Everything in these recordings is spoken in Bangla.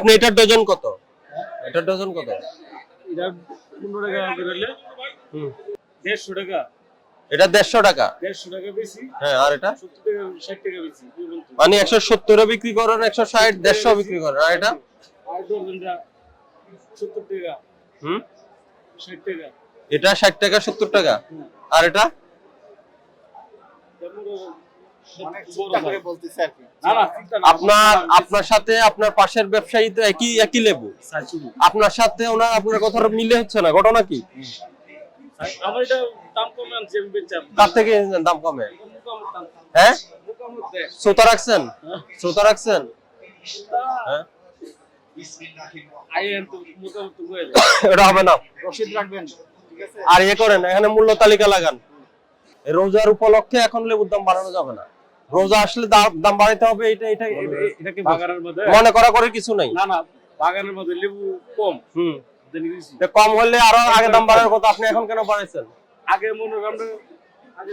আপনি এটার ডজন কত? এটার ডজন কত? এটা 15 টাকা করে হলে হুম 150 টাকা। এটা 150 টাকা। 150 টাকা বেশি। হ্যাঁ আর এটা 70 টাকা 60 টাকা বেশি। মানে 170 এ বিক্রি করেন, 160 150 বিক্রি করেন। আর এটা আর ডজনটা 70 টাকা। হুম 60 টাকা। এটা 60 টাকা 70 টাকা। আর এটা অনেক চিন্তা করে বলতেছে আর কি। না না চিন্তা না। আপনার সাথে আপনার পাশের ব্যবসায়ী তো একই লেবু। আপনার সাথে আপনার কথাটা মিলে হচ্ছে না, ঘটনা কি? আমার এটা দাম কমে আনছি আমি বেচাম। তার থেকে দাম কমে? হ্যাঁ শ্রোতা রাখছেন? শ্রোতা রাখছেন? হ্যাঁ আইএন তো মোটামুটি করে এটা হবে না। রসিদ রাখবেন ঠিক আছে। আর করেন এখানে মূল্য তালিকা লাগান। রোজার উপলক্ষে এখন লেবুর দাম বাড়ানো যাবে না। রোজা আসলে দাম বাড়াইতে হবে। এটা কি বাগানের মধ্যে মনে করা করে কিছু নাই। না না বাগানের মধ্যে লেবু কম। কম হলে আরো আগে দাম বাড়ার কথা, আপনি এখন কেন বাড়াইছেন? আগে মনে করেন আগে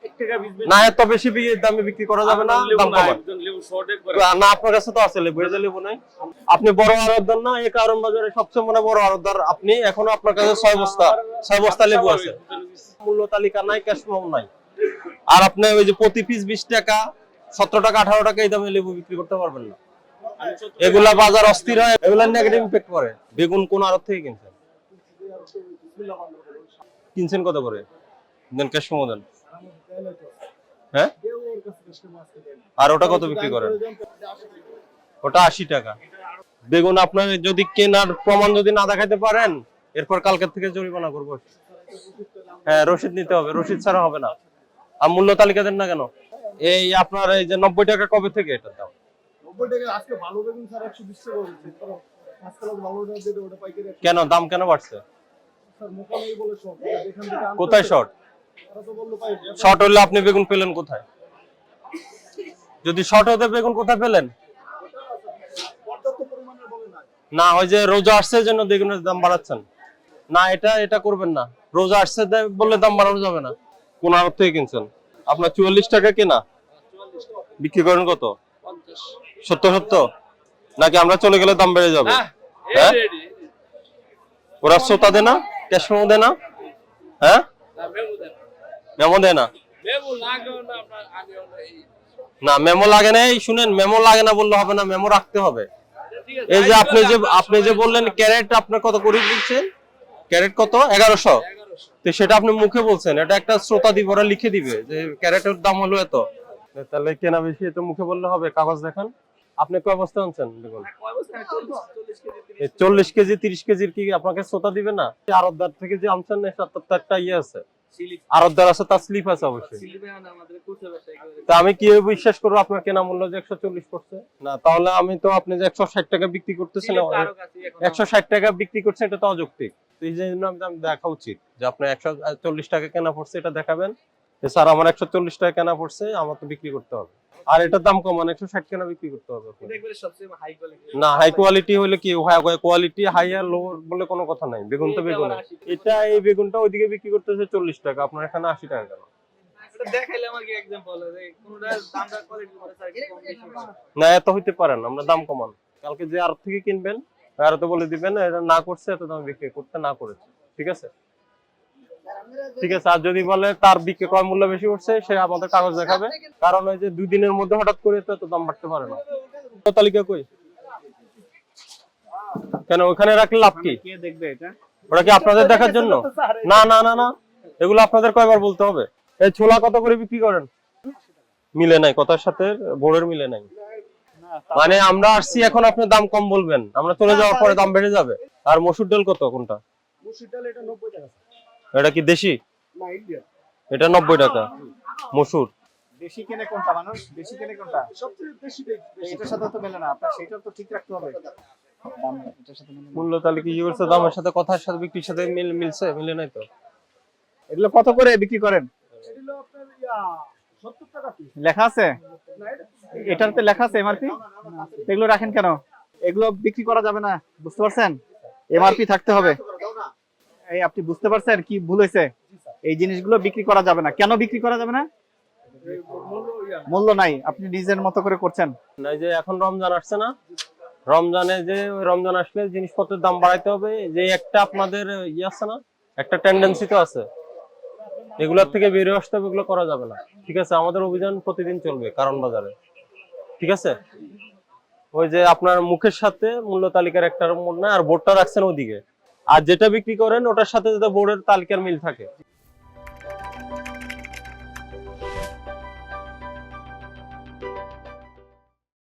1 টাকা 20 না এত বেশি দামে বিক্রি করা যাবে না, দাম কমান। লেবু শর্টেজ করে না আপনার কাছে তো আছে লেবু, এই যে লেবু নাই। আপনি বড় আড়তদার না, এই কারণ বাজারে সবচেয়ে মনে বড় আড়তদার আপনি। এখনো আপনার কাছে 6 বস্তা লেবু আছে। মূল্য তালিকা নাই, ক্যাশ মেমো নাই। আর আপনি ওই যে প্রতি পিস 20 টাকা 17 টাকা 18 টাকা এই দামে লেবু বিক্রি করতে পারবেন না। এগুলা বাজার অস্থির হয়, এগুলা নেগেটিভ ইমপ্যাক্ট করে। বেগুন কোন আড়ত থেকে কিনছেন? কিনছেন কত করে? দেন ক্যাশ মেমো দেন। হ্যাঁ আর ওটা কত বিক্রি করেন? ওটা 80 টাকা। বেগুন আপনার যদি কেনার প্রমাণ যদি না দেখাতে পারেন, এরপর কালকের থেকে জরিমানা করবো। হ্যাঁ রসিদ নিতে হবে, রসিদ ছাড়া হবে না। আর মূল্য তালিকা দেন না কেন? এই আপনার এই যে 90 টাকা কবে থেকে এটার দাম? 90 টাকা আজকে ভালো বেগুন স্যার 120 টাকা হচ্ছে। আজকাল ভালো বেগুন দিতে ওটা পাইকারি। কেন দাম কেন বাড়ছে? স্যার মোকামেই বলে শর্ট। এখান থেকে কোথায় শর্ট? তারা তো বললো পাই। শর্ট হলে আপনি বেগুন পেলেন কোথায়? যদি শর্ট হতে বেগুন কোথায় পেলেন? পর্যাপ্ত পরিমাণে বলে না। না ওই যে রোজা আসছে জন্য বেগুনের দাম বাড়াচ্ছেন। না এটা করবেন না। রোজা আসছে বললে দাম বাড়ানো যাবে না। কোন আড়ত থেকে কিনছেন? আপনার 44 টাকা কেনা, বিক্রি করেন কত? 70 নাকি আমরা চলে গেলে দাম বেড়ে যাবে? হ্যাঁ ওরা শ্রোতা দেয় না, ক্যাশ মেমো দেয় না? হ্যাঁ মেমো দেয় না। না মেমো লাগে না। এই শুনেন, মেমো লাগে না বললে হবে না, মেমো রাখতে হবে। এই যে আপনি যে বললেন ক্যারেট আপনার কত করে দিচ্ছেন? ক্যারেট কত? 1100। তো সেটা আপনি মুখে বলছেন, এটা একটা শ্রোতা দিব, ওরা লিখে দিবে যে ক্যারেটের দাম হলো এত। তাহলে কেনা বেশি, এটা মুখে বললে হবে? কাগজ দেখান। আপনি কয় বস্তা আনছেন? দেখুন 40 কেজি 30 কেজির কি আপনাকে শ্রোতা দিবে না? আড়তদার থেকে যে আনছেন তার একটা ইয়ে আছে, আড়তদার আছে, তার স্লিপ আছে অবশ্যই। তা আমি কিভাবে বিশ্বাস করবো আপনার কেনা মূল্য যে 140 পড়ছে? না তাহলে আমি তো আপনি যে 160 টাকা বিক্রি করতেছেন, 160 টাকা বিক্রি করছেন, এটা তো অযৌক্তিক। এই জন্য আমি দেখা উচিত যে আপনার 140 টাকা কেনা পড়ছে, এটা দেখাবেন স্যার আমার 140 টাকা কেনা পড়ছে, আমার তো বিক্রি করতে হবে। আর এটার দাম কম, 160 কেনা বিক্রি করতে হবে। না হাই কোয়ালিটি হলে কি কোয়ালিটি হাই আর লো বলে কোনো কথা নাই। বেগুন তো বেগুন। এটা এই বেগুনটা ওইদিকে বিক্রি করতেছে 40 টাকা, আপনার এখানে 80 টাকা কেন? না এত হইতে পারেন, আমরা দাম কমান। কালকে যে আড়ত থেকে কিনবেন আর তো বলে দিবেন এটা না করছে, এত দাম বিক্রি করতে না করেছে। ঠিক আছে ঠিক আছে। আর যদি বলে তার বিক্রি ক্রয় মূল্য বেশি উঠছে, সে আমাদের কাগজ দেখাবে। কারণ ওই যে 2 দিনের মধ্যে হঠাৎ করে তো এত দাম বাড়তে পারে না। তালিকা কই? কেন ওখানে রাখলে লাভ কি? কে দেখবে এটা? ওটা কি আপনাদের দেখার জন্য? না না না না, এগুলো আপনাদের কয়বার বলতে হবে? এই ছোলা কত করে বিক্রি করেন? মিলে নাই কথার সাথে, বোর্ডের মিলে নাই। মানে আমরা আসছি এখন, আপনি দাম কম বলবেন, আমরা চলে যাওয়ার পরে দাম বেড়ে যাবে। আর মসুর ডাল কত? কোনটা? মসুর ডাল এটা 90 টাকা। এটা কি দেশি? না ইন্ডিয়ান। এটা 90 টাকা মসুর। দেশি কেনে কোনটা মানুষ? দেশি কেনে কোনটা? সবচেয়ে বেশি এটার সাথে তো মেলে না। আপনার সেটা তো ঠিক রাখতে হবে। দাম এটার সাথে মেলে। মূল্য তালিকা কি করছে? দামের সাথে কথার সাথে বিক্রির সাথে মিলছে? মিলে নাই তো। এগুলো কত করে বিক্রি করেন? এগুলো আপনার 70 টাকা পিস। লেখা আছে? না এটাতে লেখা আছে এমআরপি? এগুলো রাখেন কেন? এগুলো বিক্রি করা যাবে না, বুঝতে পারছেন? এমআরপি থাকতে হবে। এই আপনি বুঝতে পারছেন কি ভুল হয়েছে? এই জিনিসগুলো বিক্রি করা যাবে না। কেন বিক্রি করা যাবে না? মূল্য নাই, আপনি নিজের মতো করে করছেন। না যে এখন রমজান আসছে না, রমজানে যে ওই রমজান আসলে জিনিসপত্রের দাম বাড়াইতে হবে, যে একটা আপনাদের ইয়ে আছে না, একটা টেন্ডেন্সি তো আছে, এগুলোর থেকে বেরিয়ে আসতে হবে, এগুলো করা যাবে না। ঠিক আছে, আমাদের অভিযান প্রতিদিন চলবে কারণ বাজারে। ঠিক আছে, ওই যে আপনার মুখের সাথে মূল্য তালিকার একটা মোড় না, আর বোর্ডটা রাখছেন ওদিকে, আর যেটা বিক্রি করেন ওটার সাথে যাতে বোর্ডের তালিকার মিল থাকে।